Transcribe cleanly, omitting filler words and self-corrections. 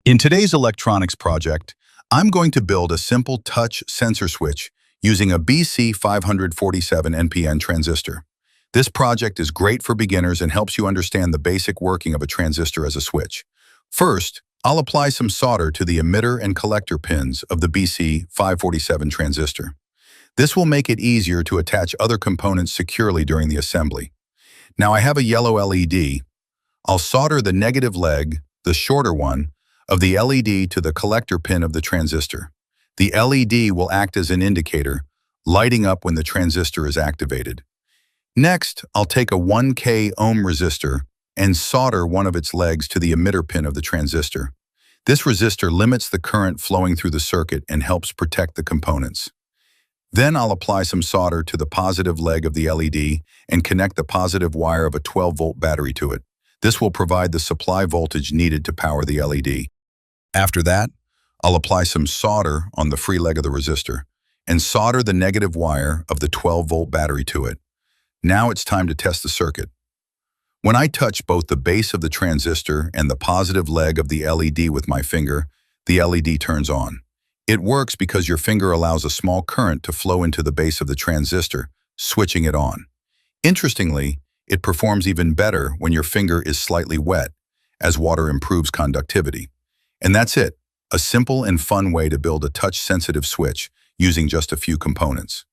In today's electronics project, I'm going to build a simple touch sensor switch using a BC547 NPN transistor. This project is great for beginners and helps you understand the basic working of a transistor as a switch. First, I'll apply some solder to the emitter and collector pins of the BC547 transistor. This will make it easier to attach other components securely during the assembly. Now I have a yellow LED. I'll solder the negative leg, the shorter one, of the LED to the collector pin of the transistor. The LED will act as an indicator, lighting up when the transistor is activated. Next, I'll take a 1K ohm resistor and solder one of its legs to the emitter pin of the transistor. This resistor limits the current flowing through the circuit and helps protect the components. Then I'll apply some solder to the positive leg of the LED and connect the positive wire of a 12-volt battery to it. This will provide the supply voltage needed to power the LED. After that, I'll apply some solder on the free leg of the resistor and solder the negative wire of the 12-volt battery to it. Now it's time to test the circuit. When I touch both the base of the transistor and the positive leg of the LED with my finger, the LED turns on. It works because your finger allows a small current to flow into the base of the transistor, switching it on. Interestingly, it performs even better when your finger is slightly wet, as water improves conductivity. And that's it, a simple and fun way to build a touch-sensitive switch using just a few components.